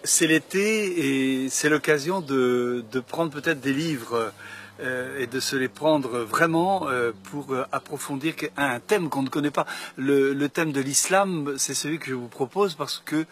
C'est l'été et c'est l'occasion de prendre peut-être des livres et de se les prendre vraiment pour approfondir un thème qu'on ne connaît pas. Le thème de l'islam, c'est celui que je vous propose parce que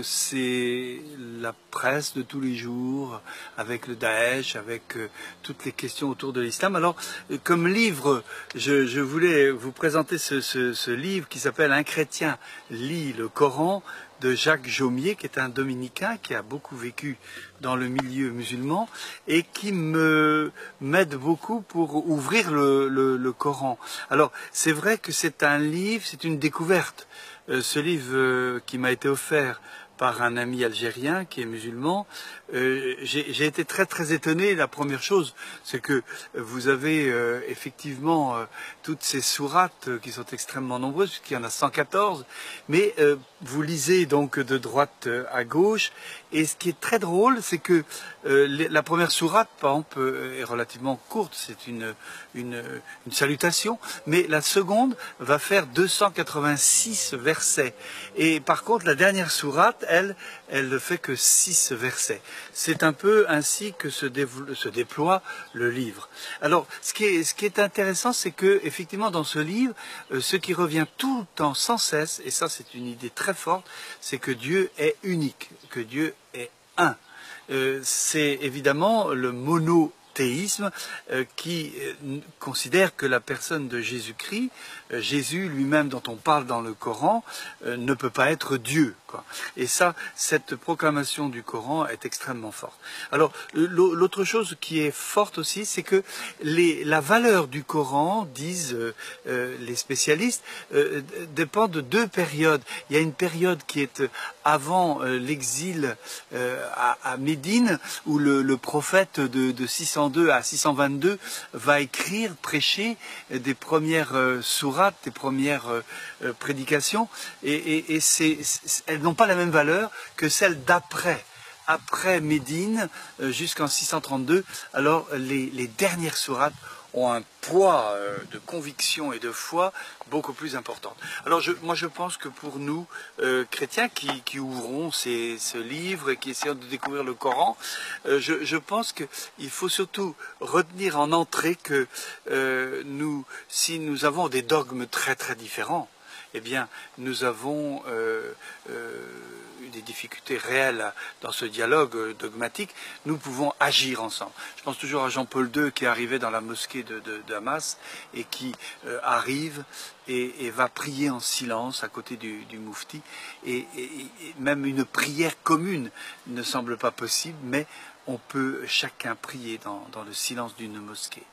c'est la presse de tous les jours, avec le Daesh, avec toutes les questions autour de l'islam. Alors, comme livre, je voulais vous présenter ce livre qui s'appelle « Un chrétien lit le Coran » de Jacques Jaumier, qui est un dominicain qui a beaucoup vécu dans le milieu musulman et qui m'aide beaucoup pour ouvrir le Coran. Alors, c'est vrai que c'est un livre, c'est une découverte. Ce livre qui m'a été offert par un ami algérien qui est musulman, j'ai été très étonné. La première chose, c'est que vous avez effectivement toutes ces sourates qui sont extrêmement nombreuses, puisqu'il y en a 114, mais vous lisez donc de droite à gauche, et ce qui est très drôle, c'est que la première sourate, par exemple, est relativement courte, c'est une salutation, mais la seconde va faire 286 versets, et par contre la dernière sourate, elle ne fait que 6 versets. C'est un peu ainsi que se déploie le livre. Alors, ce qui est intéressant, c'est que effectivement dans ce livre, ce qui revient tout le temps sans cesse, et ça c'est une idée très forte, c'est que Dieu est unique, que Dieu est un. C'est évidemment le monothéisme qui considère que la personne de Jésus-Christ, Jésus lui-même dont on parle dans le Coran, ne peut pas être Dieu, quoi. Et ça, cette proclamation du Coran est extrêmement forte. Alors, l'autre chose qui est forte aussi, c'est que la valeur du Coran, disent les spécialistes, dépend de deux périodes. Il y a une période qui est avant l'exil à Médine, où le prophète de 602 à 622 va écrire, prêcher des premières sourates, des premières prédications, et elles n'ont pas la même valeur que celles d'après. Après Médine, jusqu'en 632, alors les dernières sourates ont un poids de conviction et de foi beaucoup plus important. Alors moi je pense que pour nous, chrétiens qui ouvrons ce livre et qui essayons de découvrir le Coran, je pense qu'il faut surtout retenir en entrée que si nous avons des dogmes très différents, eh bien, nous avons des difficultés réelles dans ce dialogue dogmatique. Nous pouvons agir ensemble. Je pense toujours à Jean-Paul II qui est arrivé dans la mosquée de Damas et qui arrive et va prier en silence à côté du moufti. Et même une prière commune ne semble pas possible, mais on peut chacun prier dans le silence d'une mosquée.